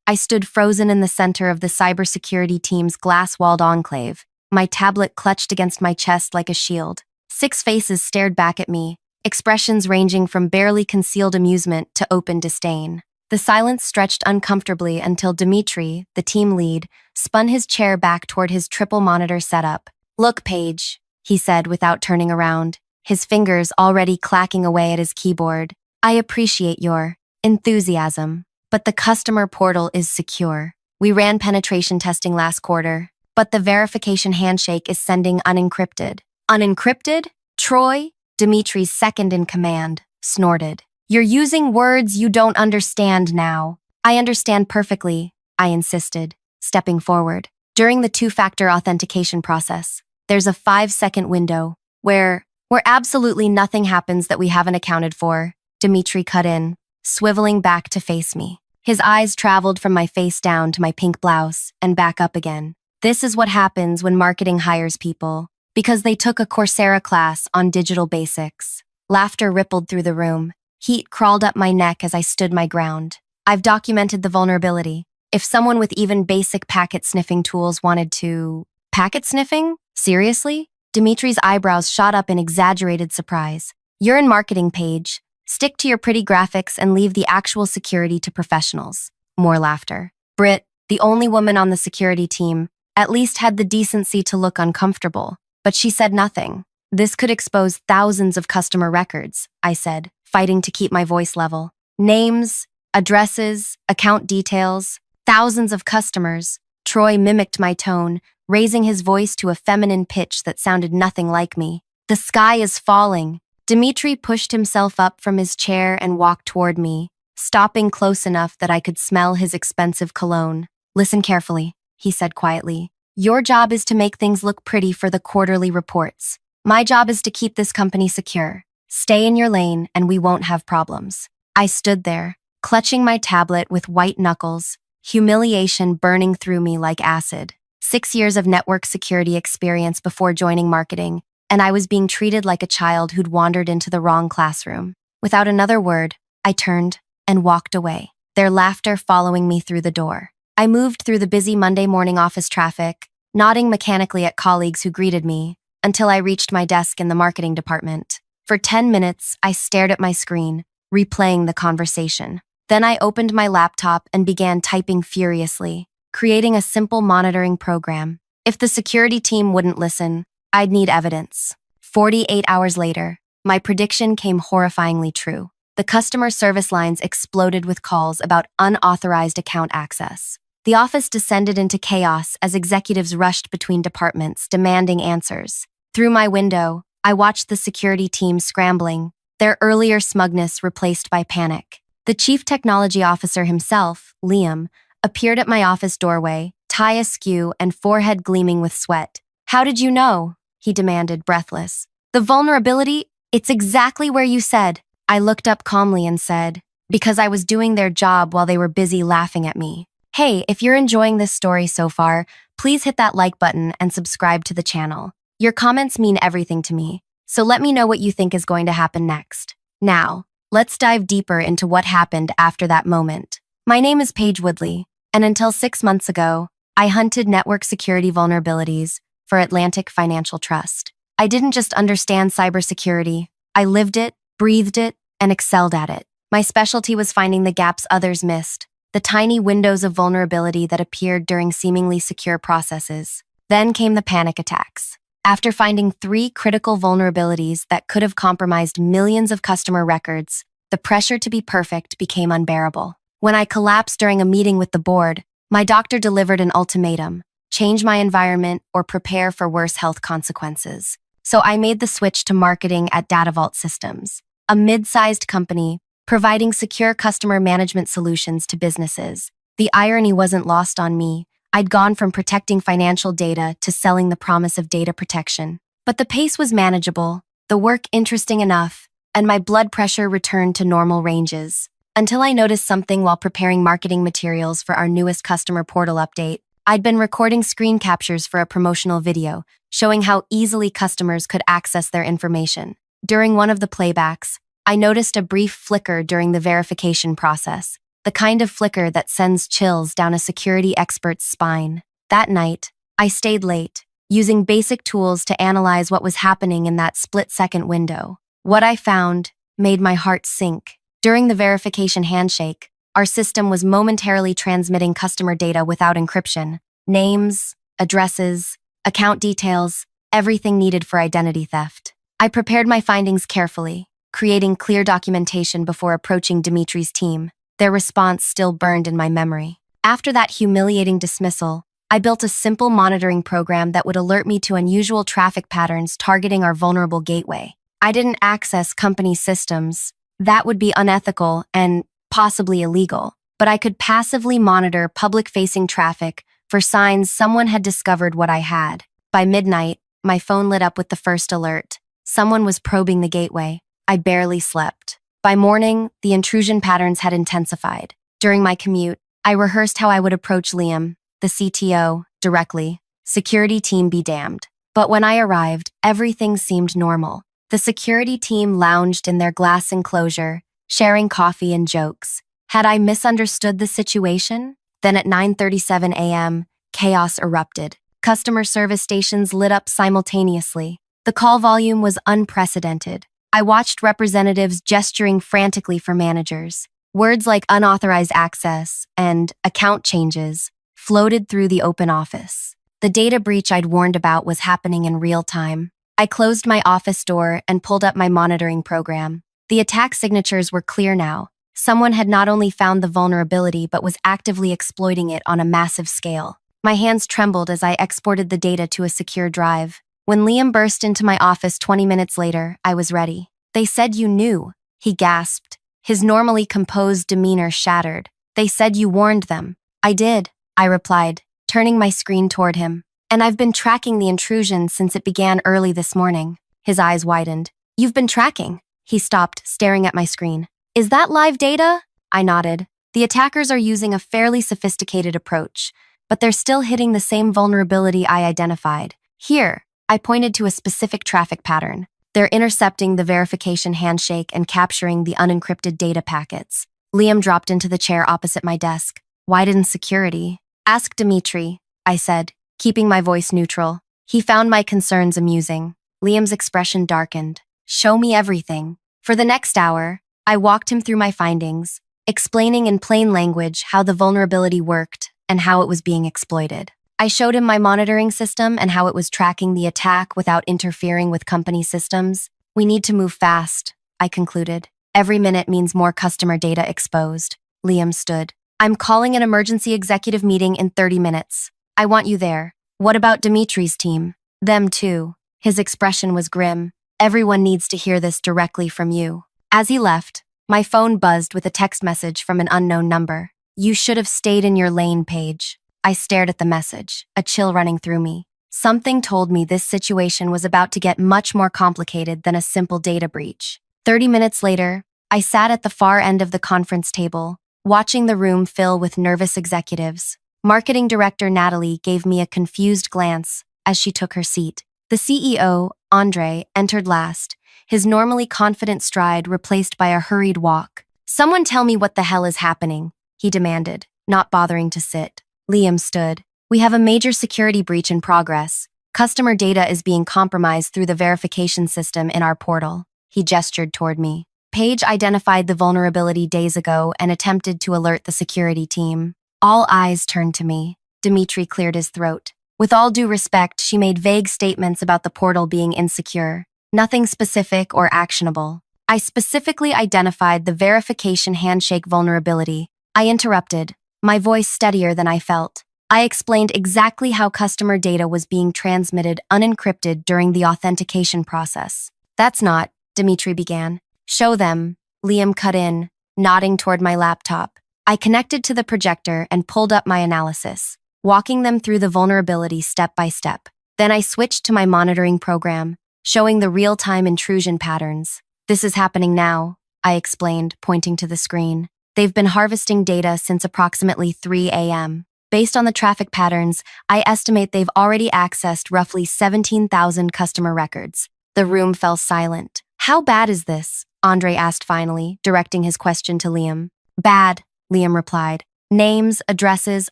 I stood frozen in the center of the cybersecurity team's glass-walled enclave, my tablet clutched against my chest like a shield. 6 faces stared back at me, expressions ranging from barely concealed amusement to open disdain. The silence stretched uncomfortably until Dimitri, the team lead, spun his chair back toward his triple monitor setup. "Look, Paige," he said without turning around, his fingers already clacking away at his keyboard. "I appreciate your enthusiasm, but the customer portal is secure. We ran penetration testing last quarter, but the verification handshake is sending unencrypted." "Unencrypted? Troy?" Dimitri's second in command, snorted. "You're using words you don't understand now." "I understand perfectly," I insisted, stepping forward. "During the two-factor authentication process, there's a 5-second window where absolutely nothing happens that we haven't accounted for," Dimitri cut in, swiveling back to face me. His eyes traveled from my face down to my pink blouse and back up again. "This is what happens when marketing hires people, because they took a Coursera class on digital basics." Laughter rippled through the room. Heat crawled up my neck as I stood my ground. "I've documented the vulnerability. If someone with even basic packet sniffing tools wanted to..." "Packet sniffing? Seriously?" Dimitri's eyebrows shot up in exaggerated surprise. "You're in marketing, Paige. Stick to your pretty graphics and leave the actual security to professionals." More laughter. Britt, the only woman on the security team, at least had the decency to look uncomfortable, but she said nothing. "This could expose thousands of customer records," I said, fighting to keep my voice level. "Names, addresses, account details, thousands of customers." Troy mimicked my tone, raising his voice to a feminine pitch that sounded nothing like me. "The sky is falling." Dimitri pushed himself up from his chair and walked toward me, stopping close enough that I could smell his expensive cologne. "Listen carefully," he said quietly. "Your job is to make things look pretty for the quarterly reports. My job is to keep this company secure. Stay in your lane and we won't have problems." I stood there, clutching my tablet with white knuckles, humiliation burning through me like acid. 6 years of network security experience before joining marketing, and I was being treated like a child who'd wandered into the wrong classroom. Without another word, I turned and walked away, their laughter following me through the door. I moved through the busy Monday morning office traffic, nodding mechanically at colleagues who greeted me, until I reached my desk in the marketing department. For 10 minutes, I stared at my screen, replaying the conversation. Then I opened my laptop and began typing furiously, creating a simple monitoring program. If the security team wouldn't listen, I'd need evidence. 48 hours later, my prediction came horrifyingly true. The customer service lines exploded with calls about unauthorized account access. The office descended into chaos as executives rushed between departments, demanding answers. Through my window, I watched the security team scrambling, their earlier smugness replaced by panic. The chief technology officer himself, Liam, appeared at my office doorway, tie askew and forehead gleaming with sweat. "How did you know?" he demanded, breathless. "The vulnerability? It's exactly where you said." I looked up calmly and said, "Because I was doing their job while they were busy laughing at me." Hey, if you're enjoying this story so far, please hit that like button and subscribe to the channel. Your comments mean everything to me, so let me know what you think is going to happen next. Now, let's dive deeper into what happened after that moment. My name is Paige Woodley, and until 6 months ago, I hunted network security vulnerabilities for Atlantic Financial Trust. I didn't just understand cybersecurity, I lived it, breathed it, and excelled at it. My specialty was finding the gaps others missed, the tiny windows of vulnerability that appeared during seemingly secure processes. Then came the panic attacks. After finding 3 critical vulnerabilities that could have compromised millions of customer records, the pressure to be perfect became unbearable. When I collapsed during a meeting with the board, my doctor delivered an ultimatum: change my environment or prepare for worse health consequences. So I made the switch to marketing at DataVault Systems, a mid-sized company providing secure customer management solutions to businesses. The irony wasn't lost on me. I'd gone from protecting financial data to selling the promise of data protection. But the pace was manageable, the work interesting enough, and my blood pressure returned to normal ranges. Until I noticed something while preparing marketing materials for our newest customer portal update. I'd been recording screen captures for a promotional video, showing how easily customers could access their information. During one of the playbacks, I noticed a brief flicker during the verification process, the kind of flicker that sends chills down a security expert's spine. That night, I stayed late, using basic tools to analyze what was happening in that split-second window. What I found made my heart sink. During the verification handshake, our system was momentarily transmitting customer data without encryption. Names, addresses, account details, everything needed for identity theft. I prepared my findings carefully, creating clear documentation before approaching Dimitri's team. Their response still burned in my memory. After that humiliating dismissal, I built a simple monitoring program that would alert me to unusual traffic patterns targeting our vulnerable gateway. I didn't access company systems. That would be unethical and possibly illegal, but I could passively monitor public-facing traffic for signs someone had discovered what I had. By midnight, my phone lit up with the first alert. Someone was probing the gateway. I barely slept. By morning, the intrusion patterns had intensified. During my commute, I rehearsed how I would approach Liam, the CTO, directly. Security team be damned. But when I arrived, everything seemed normal. The security team lounged in their glass enclosure, sharing coffee and jokes. Had I misunderstood the situation? Then at 9:37 a.m., chaos erupted. Customer service stations lit up simultaneously. The call volume was unprecedented. I watched representatives gesturing frantically for managers. Words like unauthorized access and account changes floated through the open office. The data breach I'd warned about was happening in real time. I closed my office door and pulled up my monitoring program. The attack signatures were clear now. Someone had not only found the vulnerability but was actively exploiting it on a massive scale. My hands trembled as I exported the data to a secure drive. When Liam burst into my office 20 minutes later, I was ready. "They said you knew," he gasped. His normally composed demeanor shattered. "They said you warned them." "I did," I replied, turning my screen toward him. "And I've been tracking the intrusion since it began early this morning." His eyes widened. "You've been tracking?" He stopped, staring at my screen. "Is that live data?" I nodded. "The attackers are using a fairly sophisticated approach, but they're still hitting the same vulnerability I identified. Here." I pointed to a specific traffic pattern. "They're intercepting the verification handshake and capturing the unencrypted data packets." Liam dropped into the chair opposite my desk. "Why didn't security?" "Ask Dimitri," I said, keeping my voice neutral. He found my concerns amusing. Liam's expression darkened. "Show me everything." For the next hour, I walked him through my findings, explaining in plain language how the vulnerability worked and how it was being exploited. I showed him my monitoring system and how it was tracking the attack without interfering with company systems. "We need to move fast," I concluded. "Every minute means more customer data exposed." Liam stood. "I'm calling an emergency executive meeting in 30 minutes. I want you there." "What about Dimitri's team?" "Them too." His expression was grim. "Everyone needs to hear this directly from you." As he left, my phone buzzed with a text message from an unknown number. "You should have stayed in your lane, Paige." I stared at the message, a chill running through me. Something told me this situation was about to get much more complicated than a simple data breach. 30 minutes later, I sat at the far end of the conference table, watching the room fill with nervous executives. Marketing Director Natalie gave me a confused glance as she took her seat. The CEO, Andre, entered last, his normally confident stride replaced by a hurried walk. "Someone tell me what the hell is happening," he demanded, not bothering to sit. Liam stood. "We have a major security breach in progress. Customer data is being compromised through the verification system in our portal." He gestured toward me. "Paige identified the vulnerability days ago and attempted to alert the security team." All eyes turned to me. Dimitri cleared his throat. "With all due respect, she made vague statements about the portal being insecure. Nothing specific or actionable. I specifically identified the verification handshake vulnerability." I interrupted, my voice steadier than I felt. I explained exactly how customer data was being transmitted unencrypted during the authentication process. "That's not," Dimitri began. "Show them," Liam cut in, nodding toward my laptop. I connected to the projector and pulled up my analysis, walking them through the vulnerability step by step. Then I switched to my monitoring program, showing the real-time intrusion patterns. "This is happening now," I explained, pointing to the screen. "They've been harvesting data since approximately 3 a.m. Based on the traffic patterns, I estimate they've already accessed roughly 17,000 customer records." The room fell silent. "How bad is this?" Andre asked finally, directing his question to Liam. "Bad," Liam replied. Names, addresses,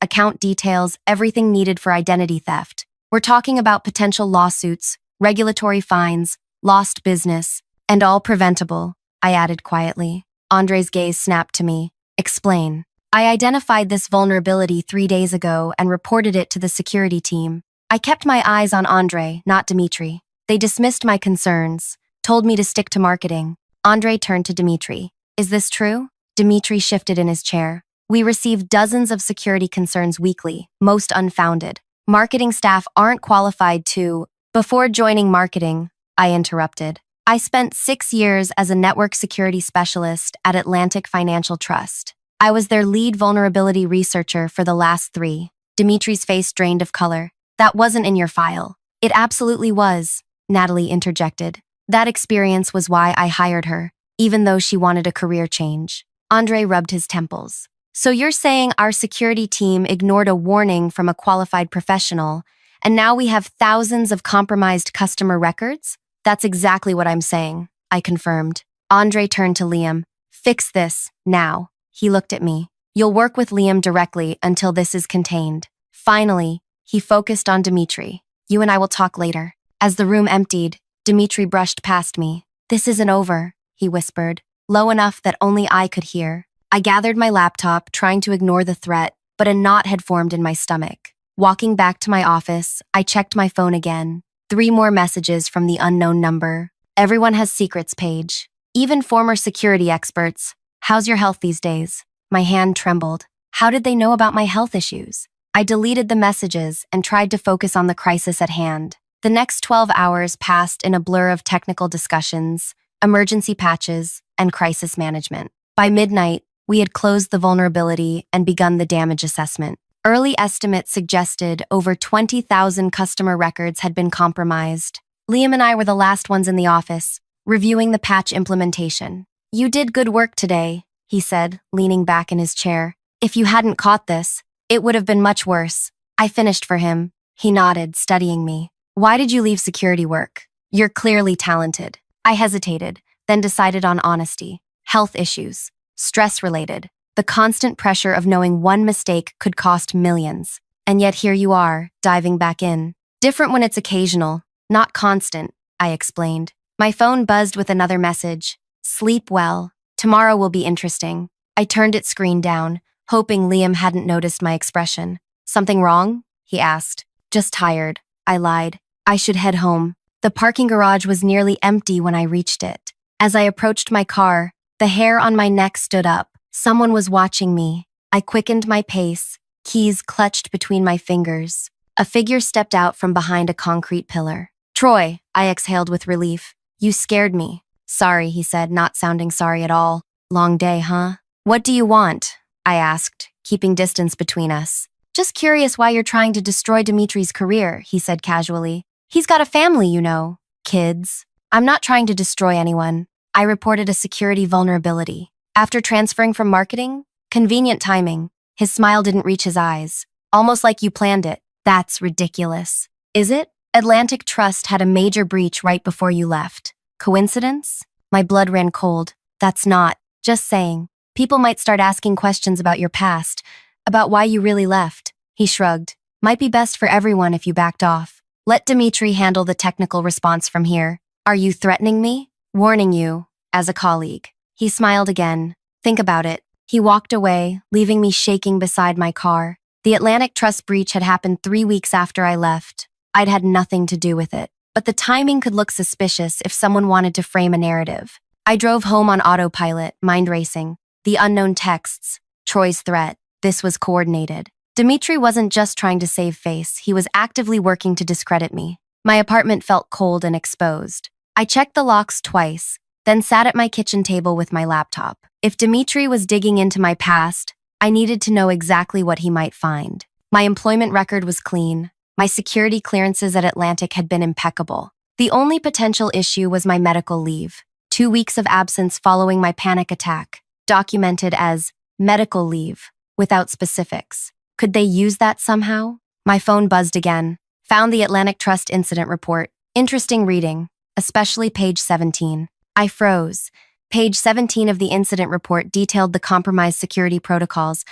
account details, everything needed for identity theft. We're talking about potential lawsuits, regulatory fines, lost business, and all preventable, I added quietly. Andre's gaze snapped to me. Explain. I identified this vulnerability 3 days ago and reported it to the security team. I kept my eyes on Andre, not Dimitri. They dismissed my concerns, told me to stick to marketing. Andre turned to Dimitri. Is this true? Dimitri shifted in his chair. We receive dozens of security concerns weekly, most unfounded. Marketing staff aren't qualified to… Before joining marketing, I interrupted. I spent 6 years as a network security specialist at Atlantic Financial Trust. I was their lead vulnerability researcher for the last 3. Dimitri's face drained of color. That wasn't in your file. It absolutely was, Natalie interjected. That experience was why I hired her, even though she wanted a career change. Andre rubbed his temples. So you're saying our security team ignored a warning from a qualified professional, and now we have thousands of compromised customer records? That's exactly what I'm saying, I confirmed. Andre turned to Liam. Fix this, now. He looked at me. You'll work with Liam directly until this is contained. Finally, he focused on Dimitri. You and I will talk later. As the room emptied, Dimitri brushed past me. This isn't over, he whispered, low enough that only I could hear. I gathered my laptop, trying to ignore the threat, but a knot had formed in my stomach. Walking back to my office, I checked my phone again. 3 more messages from the unknown number. Everyone has secrets page. Even former security experts. How's your health these days? My hand trembled. How did they know about my health issues? I deleted the messages and tried to focus on the crisis at hand. The next 12 hours passed in a blur of technical discussions, emergency patches, and crisis management. By midnight, we had closed the vulnerability and begun the damage assessment. Early estimates suggested over 20,000 customer records had been compromised. Liam and I were the last ones in the office, reviewing the patch implementation. You did good work today, he said, leaning back in his chair. If you hadn't caught this, it would have been much worse. I finished for him. He nodded, studying me. Why did you leave security work? You're clearly talented. I hesitated, then decided on honesty. Health issues. Stress-related. The constant pressure of knowing one mistake could cost millions. And yet here you are, diving back in. Different when it's occasional, not constant, I explained. My phone buzzed with another message. Sleep well. Tomorrow will be interesting. I turned its screen down, hoping Liam hadn't noticed my expression. Something wrong? He asked. Just tired, I lied. I should head home. The parking garage was nearly empty when I reached it. As I approached my car, the hair on my neck stood up. Someone was watching me. I quickened my pace, keys clutched between my fingers. A figure stepped out from behind a concrete pillar. Troy, I exhaled with relief. You scared me. Sorry, he said, not sounding sorry at all. Long day, huh? What do you want? I asked, keeping distance between us. Just curious why you're trying to destroy Dimitri's career, he said casually. He's got a family, you know. Kids. I'm not trying to destroy anyone. I reported a security vulnerability. After transferring from marketing, convenient timing. His smile didn't reach his eyes. Almost like you planned it. That's ridiculous. Is it? Atlantic Trust had a major breach right before you left. Coincidence? My blood ran cold. That's not. Just saying. People might start asking questions about your past, about why you really left. He shrugged. Might be best for everyone if you backed off. Let Dimitri handle the technical response from here. Are you threatening me? Warning you, as a colleague. He smiled again. Think about it. He walked away, leaving me shaking beside my car. The Atlantic Trust breach had happened 3 weeks after I left. I'd had nothing to do with it. But the timing could look suspicious if someone wanted to frame a narrative. I drove home on autopilot, mind racing. The unknown texts. Troy's threat. This was coordinated. Dimitri wasn't just trying to save face. He was actively working to discredit me. My apartment felt cold and exposed. I checked the locks twice, then sat at my kitchen table with my laptop. If Dimitri was digging into my past, I needed to know exactly what he might find. My employment record was clean. My security clearances at Atlantic had been impeccable. The only potential issue was my medical leave. 2 weeks of absence following my panic attack, documented as medical leave, without specifics. Could they use that somehow? My phone buzzed again. Found the Atlantic Trust incident report. Interesting reading, especially page 17. I froze. Page 17 of the incident report detailed the compromised security protocols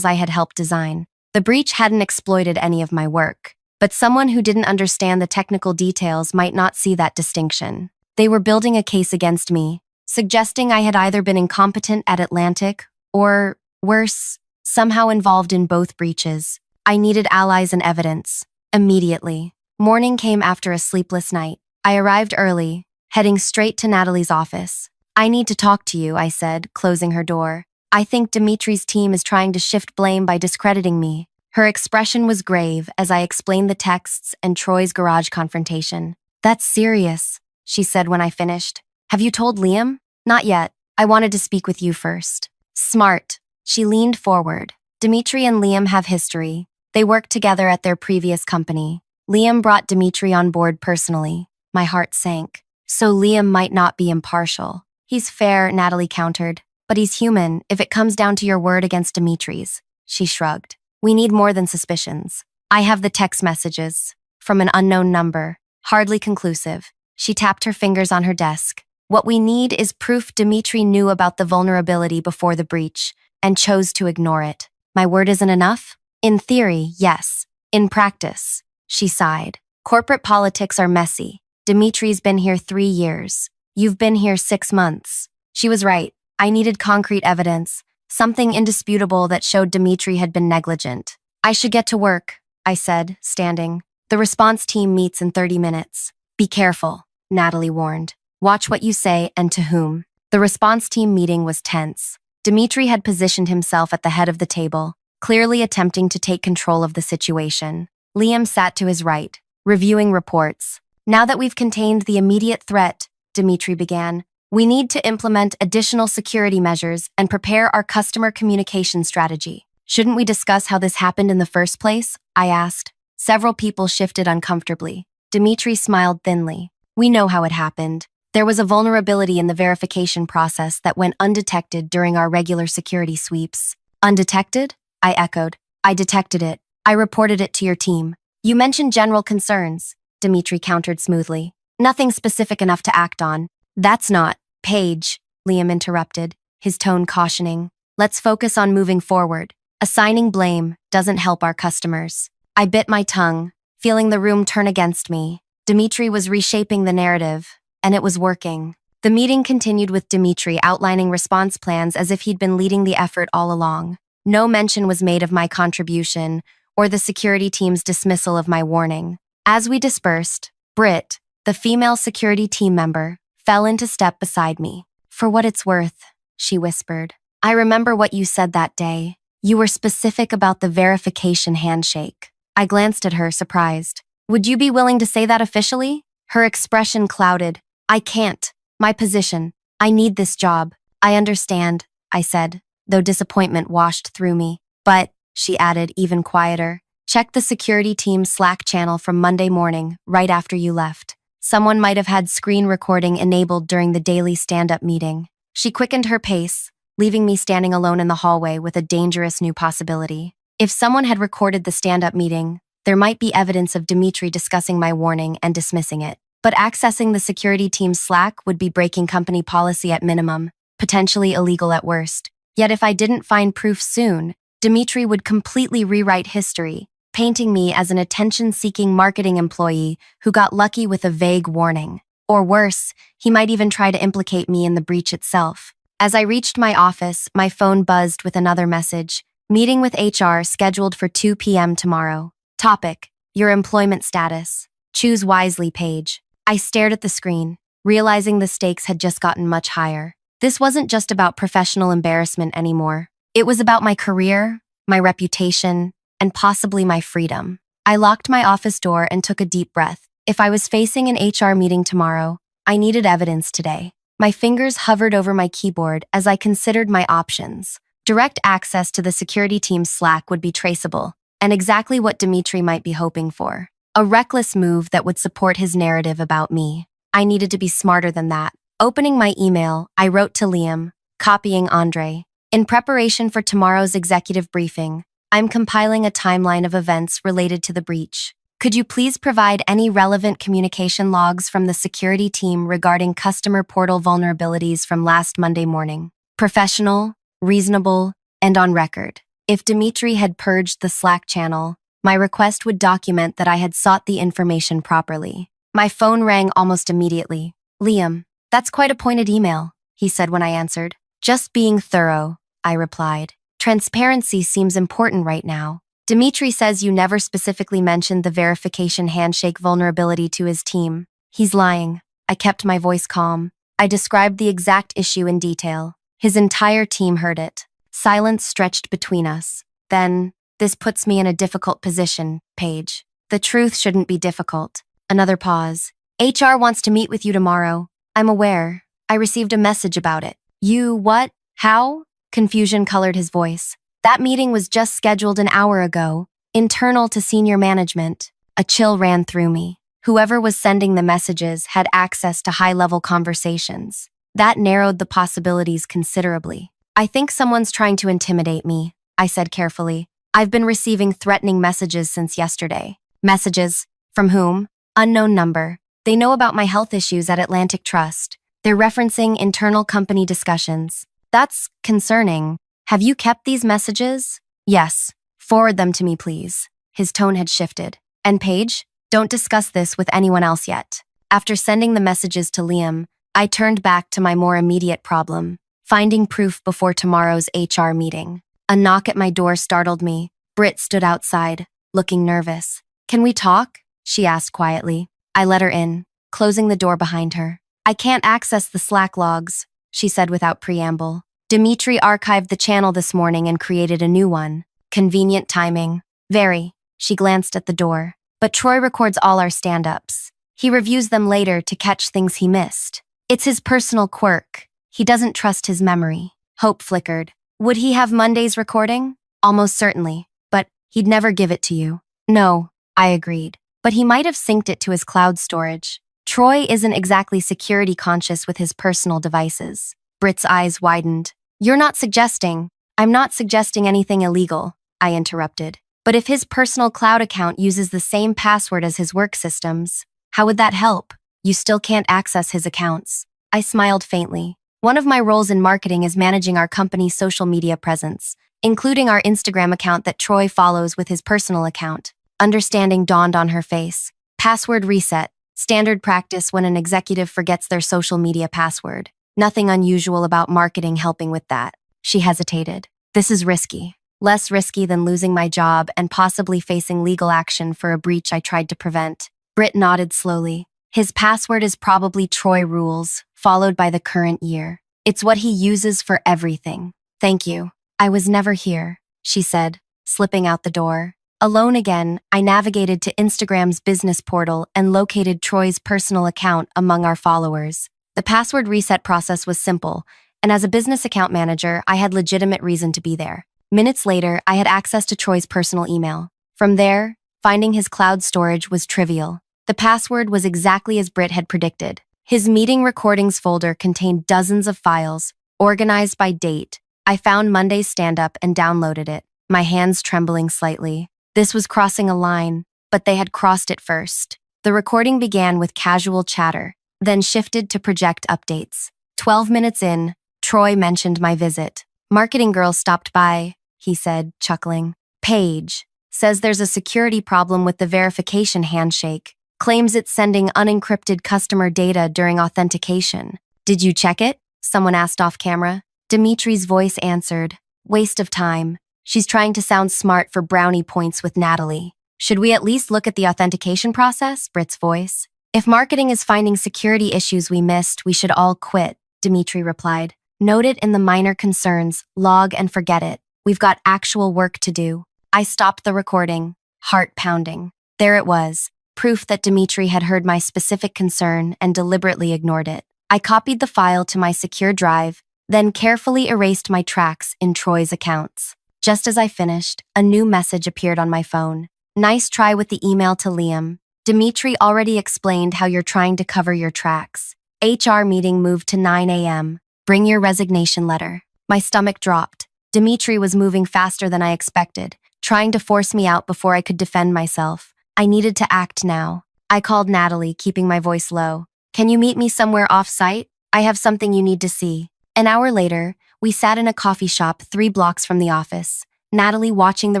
I had helped design. The breach hadn't exploited any of my work, but someone who didn't understand the technical details might not see that distinction. They were building a case against me, suggesting I had either been incompetent at Atlantic or, worse, somehow involved in both breaches. I needed allies and evidence. Immediately. Morning came after a sleepless night. I arrived early, heading straight to Natalie's office. "I need to talk to you," I said, closing her door. "I think Dimitri's team is trying to shift blame by discrediting me." Her expression was grave as I explained the texts and Troy's garage confrontation. "That's serious," she said when I finished. "Have you told Liam?" "Not yet. I wanted to speak with you first." "Smart." She leaned forward. "Dimitri and Liam have history. They worked together at their previous company. Liam brought Dimitri on board personally." My heart sank. "So Liam might not be impartial." "He's fair," Natalie countered. "But he's human if it comes down to your word against Dimitri's." She shrugged. "We need more than suspicions. I have the text messages. From an unknown number. Hardly conclusive." She tapped her fingers on her desk. "What we need is proof Dimitri knew about the vulnerability before the breach and chose to ignore it. My word isn't enough? In theory, yes. In practice," she sighed. "Corporate politics are messy. Dimitri's been here 3 years. You've been here 6 months." She was right. I needed concrete evidence, something indisputable that showed Dimitri had been negligent. "I should get to work," I said, standing. "The response team meets in 30 minutes. Be careful," Natalie warned. "Watch what you say and to whom." The response team meeting was tense. Dimitri had positioned himself at the head of the table, clearly attempting to take control of the situation. Liam sat to his right, reviewing reports. "Now that we've contained the immediate threat," Dimitri began, "we need to implement additional security measures and prepare our customer communication strategy." "Shouldn't we discuss how this happened in the first place?" I asked. Several people shifted uncomfortably. Dimitri smiled thinly. "We know how it happened. There was a vulnerability in the verification process that went undetected during our regular security sweeps." "Undetected?" I echoed. "I detected it. I reported it to your team." "You mentioned general concerns," Dimitri countered smoothly. "Nothing specific enough to act on." "That's not." "Paige," Liam interrupted, his tone cautioning. "Let's focus on moving forward. Assigning blame doesn't help our customers." I bit my tongue, feeling the room turn against me. Dimitri was reshaping the narrative, and it was working. The meeting continued with Dimitri outlining response plans as if he'd been leading the effort all along. No mention was made of my contribution or the security team's dismissal of my warning. As we dispersed, Britt, the female security team member, fell into step beside me. "For what it's worth," she whispered, "I remember what you said that day. You were specific about the verification handshake." I glanced at her, surprised. "Would you be willing to say that officially?" Her expression clouded. "I can't. My position. I need this job." "I understand," I said, though disappointment washed through me. "But," she added, even quieter, "check the security team's Slack channel from Monday morning, right after you left. Someone might have had screen recording enabled during the daily stand-up meeting." She quickened her pace, leaving me standing alone in the hallway with a dangerous new possibility. If someone had recorded the stand-up meeting, there might be evidence of Dimitri discussing my warning and dismissing it. But accessing the security team's Slack would be breaking company policy at minimum, potentially illegal at worst. Yet if I didn't find proof soon, Dimitri would completely rewrite history, painting me as an attention-seeking marketing employee who got lucky with a vague warning. Or worse, he might even try to implicate me in the breach itself. As I reached my office, my phone buzzed with another message. "Meeting with HR scheduled for 2 p.m. tomorrow. Topic: your employment status. Choose wisely, Paige." I stared at the screen, realizing the stakes had just gotten much higher. This wasn't just about professional embarrassment anymore. It was about my career, my reputation, and possibly my freedom. I locked my office door and took a deep breath. If I was facing an HR meeting tomorrow, I needed evidence today. My fingers hovered over my keyboard as I considered my options. Direct access to the security team's Slack would be traceable, and exactly what Dimitri might be hoping for. A reckless move that would support his narrative about me. I needed to be smarter than that. Opening my email, I wrote to Liam, copying Andre. "In preparation for tomorrow's executive briefing, I'm compiling a timeline of events related to the breach. Could you please provide any relevant communication logs from the security team regarding customer portal vulnerabilities from last Monday morning? Professional, reasonable, and on record. If Dimitri had purged the Slack channel, my request would document that I had sought the information properly. My phone rang almost immediately. Liam, that's quite a pointed email, he said when I answered. Just being thorough, I replied. Transparency seems important right now. Dimitri says you never specifically mentioned the verification handshake vulnerability to his team. He's lying. I kept my voice calm. I described the exact issue in detail. His entire team heard it. Silence stretched between us. Then, this puts me in a difficult position, Paige. The truth shouldn't be difficult. Another pause. HR wants to meet with you tomorrow. I'm aware. I received a message about it. You, what? How? Confusion colored his voice. That meeting was just scheduled an hour ago, internal to senior management. A chill ran through me. Whoever was sending the messages had access to high-level conversations. That narrowed the possibilities considerably. I think someone's trying to intimidate me, I said carefully. I've been receiving threatening messages since yesterday. Messages? From whom? Unknown number. They know about my health issues at Atlantic Trust. They're referencing internal company discussions. That's concerning. Have you kept these messages? Yes. Forward them to me, please. His tone had shifted. And Paige, don't discuss this with anyone else yet. After sending the messages to Liam, I turned back to my more immediate problem, finding proof before tomorrow's HR meeting. A knock at my door startled me. Britt stood outside, looking nervous. Can we talk? She asked quietly. I let her in, closing the door behind her. I can't access the Slack logs, she said without preamble. Dimitri archived the channel this morning and created a new one. Convenient timing. Very. She glanced at the door. But Troy records all our stand-ups. He reviews them later to catch things he missed. It's his personal quirk. He doesn't trust his memory. Hope flickered. Would he have Monday's recording? Almost certainly. But he'd never give it to you. No, I agreed. But he might have synced it to his cloud storage. Troy isn't exactly security conscious with his personal devices. Britt's eyes widened. You're not suggesting. I'm not suggesting anything illegal, I interrupted. But if his personal cloud account uses the same password as his work systems, how would that help? You still can't access his accounts. I smiled faintly. One of my roles in marketing is managing our company's social media presence, including our Instagram account that Troy follows with his personal account. Understanding dawned on her face. Password reset. Standard practice when an executive forgets their social media password. Nothing unusual about marketing helping with that. She hesitated. This is risky. Less risky than losing my job and possibly facing legal action for a breach I tried to prevent. Britt nodded slowly. His password is probably Troy Rules, followed by the current year. It's what he uses for everything. Thank you. I was never here, she said, slipping out the door. Alone again, I navigated to Instagram's business portal and located Troy's personal account among our followers. The password reset process was simple, and as a business account manager, I had legitimate reason to be there. Minutes later, I had access to Troy's personal email. From there, finding his cloud storage was trivial. The password was exactly as Britt had predicted. His meeting recordings folder contained dozens of files, organized by date. I found Monday's stand-up and downloaded it, my hands trembling slightly. This was crossing a line, but they had crossed it first. The recording began with casual chatter, then shifted to project updates. 12 minutes in, Troy mentioned my visit. Marketing girl stopped by, he said, chuckling. Paige says there's a security problem with the verification handshake. Claims it's sending unencrypted customer data during authentication. Did you check it? Someone asked off camera. Dimitri's voice answered. Waste of time. She's trying to sound smart for brownie points with Natalie. Should we at least look at the authentication process? Britt's voice. If marketing is finding security issues we missed, we should all quit, Dimitri replied. Note it in the minor concerns, log and forget it. We've got actual work to do. I stopped the recording, heart pounding. There it was, proof that Dimitri had heard my specific concern and deliberately ignored it. I copied the file to my secure drive, then carefully erased my tracks in Troy's accounts. Just as I finished, a new message appeared on my phone. Nice try with the email to Liam. Dimitri already explained how you're trying to cover your tracks. HR meeting moved to 9 a.m. Bring your resignation letter. My stomach dropped. Dimitri was moving faster than I expected, trying to force me out before I could defend myself. I needed to act now. I called Natalie, keeping my voice low. Can you meet me somewhere off-site? I have something you need to see. An hour later, we sat in a coffee shop 3 blocks from the office, Natalie watching the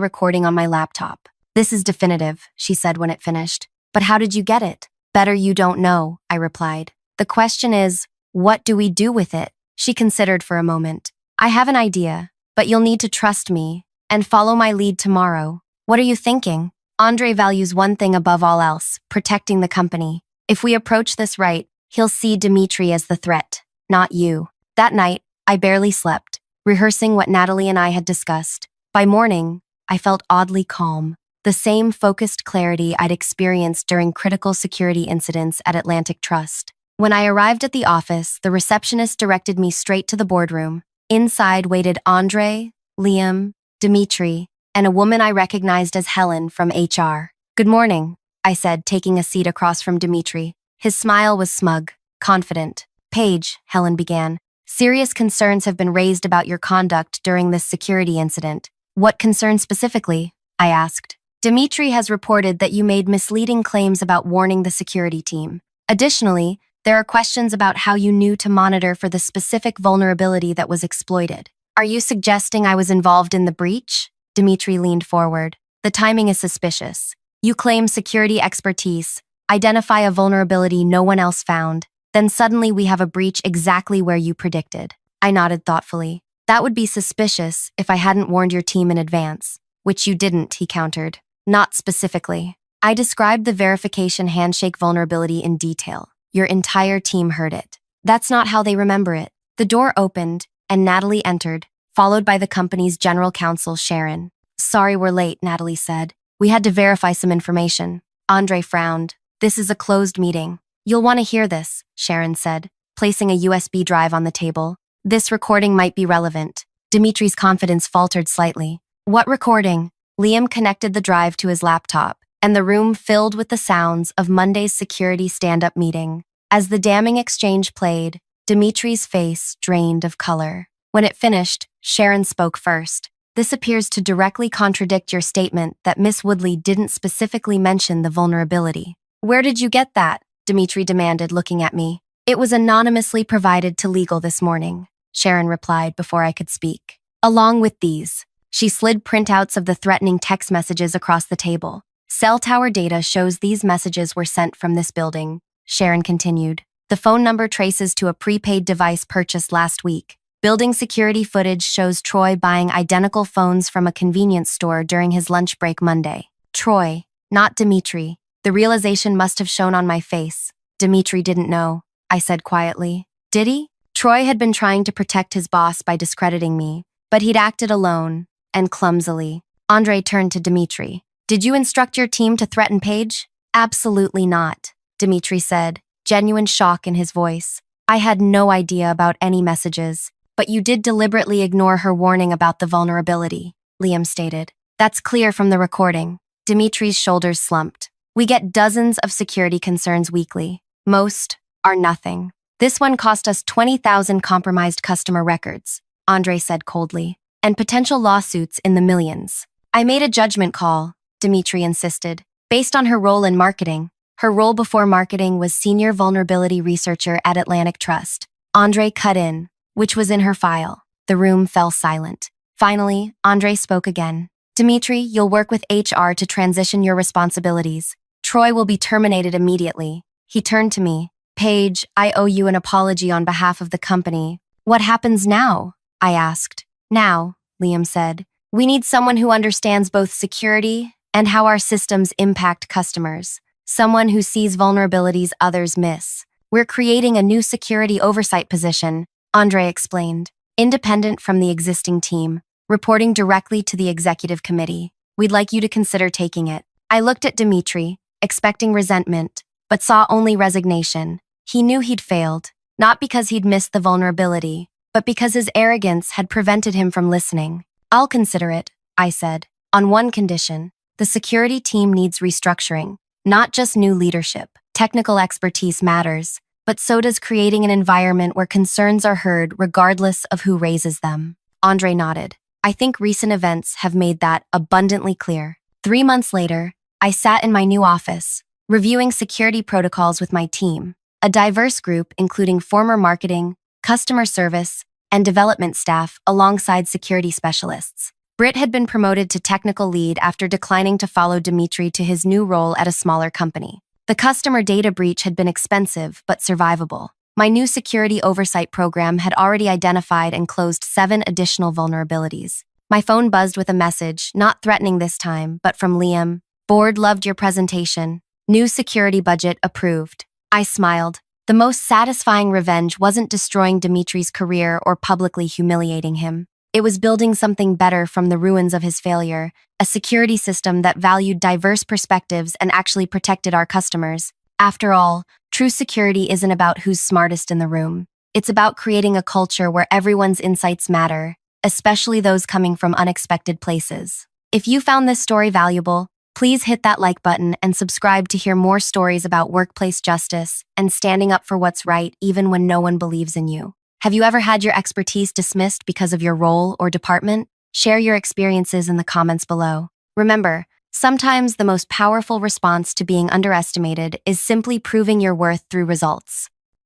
recording on my laptop. This is definitive, she said when it finished. But how did you get it? Better you don't know, I replied. The question is, what do we do with it? She considered for a moment. I have an idea, but you'll need to trust me and follow my lead tomorrow. What are you thinking? Andre values one thing above all else, protecting the company. If we approach this right, he'll see Dimitri as the threat, not you. That night, I barely slept, rehearsing what Natalie and I had discussed. By morning, I felt oddly calm, the same focused clarity I'd experienced during critical security incidents at Atlantic Trust. When I arrived at the office, the receptionist directed me straight to the boardroom. Inside waited Andre, Liam, Dimitri, and a woman I recognized as Helen from HR. Good morning, I said, taking a seat across from Dimitri. His smile was smug, confident. Paige, Helen began, serious concerns have been raised about your conduct during this security incident. What concerns specifically? I asked. Dimitri has reported that you made misleading claims about warning the security team. Additionally, there are questions about how you knew to monitor for the specific vulnerability that was exploited. Are you suggesting I was involved in the breach? Dimitri leaned forward. The timing is suspicious. You claim security expertise, identify a vulnerability no one else found, then suddenly we have a breach exactly where you predicted. I nodded thoughtfully. That would be suspicious if I hadn't warned your team in advance, which you didn't, he countered. Not specifically. I described the verification handshake vulnerability in detail. Your entire team heard it. That's not how they remember it. The door opened, and Natalie entered, followed by the company's general counsel, Sharon. Sorry we're late, Natalie said. We had to verify some information. Andre frowned. This is a closed meeting. You'll want to hear this, Sharon said, placing a USB drive on the table. This recording might be relevant. Dimitri's confidence faltered slightly. What recording? Liam connected the drive to his laptop, and the room filled with the sounds of Monday's security stand-up meeting. As the damning exchange played, Dimitri's face drained of color. When it finished, Sharon spoke first. This appears to directly contradict your statement that Miss Woodley didn't specifically mention the vulnerability. Where did you get that? Dimitri demanded, looking at me. It was anonymously provided to legal this morning, Sharon replied before I could speak. Along with these, she slid printouts of the threatening text messages across the table. Cell tower data shows these messages were sent from this building, Sharon continued. The phone number traces to a prepaid device purchased last week. Building security footage shows Troy buying identical phones from a convenience store during his lunch break Monday. Troy, not Dimitri. The realization must have shown on my face. Dimitri didn't know, I said quietly. Did he? Troy had been trying to protect his boss by discrediting me, but he'd acted alone and clumsily. Andre turned to Dimitri. Did you instruct your team to threaten Paige? Absolutely not, Dimitri said, genuine shock in his voice. I had no idea about any messages, but you did deliberately ignore her warning about the vulnerability, Liam stated. That's clear from the recording. Dimitri's shoulders slumped. We get dozens of security concerns weekly. Most are nothing. This one cost us 20,000 compromised customer records, Andre said coldly, and potential lawsuits in the millions. I made a judgment call, Dimitri insisted, based on her role in marketing. Her role before marketing was senior vulnerability researcher at Atlantic Trust. Andre cut in, which was in her file. The room fell silent. Finally, Andre spoke again. Dimitri, you'll work with HR to transition your responsibilities. Troy will be terminated immediately. He turned to me. Paige, I owe you an apology on behalf of the company. What happens now? I asked. Now, Liam said, we need someone who understands both security and how our systems impact customers. Someone who sees vulnerabilities others miss. We're creating a new security oversight position, Andre explained, independent from the existing team, reporting directly to the executive committee. We'd like you to consider taking it. I looked at Dimitri, expecting resentment, but saw only resignation. He knew he'd failed, not because he'd missed the vulnerability, but because his arrogance had prevented him from listening. I'll consider it, I said, on one condition. The security team needs restructuring, not just new leadership. Technical expertise matters, but so does creating an environment where concerns are heard regardless of who raises them. Andre nodded. I think recent events have made that abundantly clear. 3 months later, I sat in my new office, reviewing security protocols with my team, a diverse group including former marketing, customer service, and development staff alongside security specialists. Britt had been promoted to technical lead after declining to follow Dimitri to his new role at a smaller company. The customer data breach had been expensive but survivable. My new security oversight program had already identified and closed 7 additional vulnerabilities. My phone buzzed with a message, not threatening this time, but from Liam. Board loved your presentation. New security budget approved. I smiled. The most satisfying revenge wasn't destroying Dimitri's career or publicly humiliating him. It was building something better from the ruins of his failure, a security system that valued diverse perspectives and actually protected our customers. After all, true security isn't about who's smartest in the room. It's about creating a culture where everyone's insights matter, especially those coming from unexpected places. If you found this story valuable, please hit that like button and subscribe to hear more stories about workplace justice and standing up for what's right even when no one believes in you. Have you ever had your expertise dismissed because of your role or department? Share your experiences in the comments below. Remember, sometimes the most powerful response to being underestimated is simply proving your worth through results.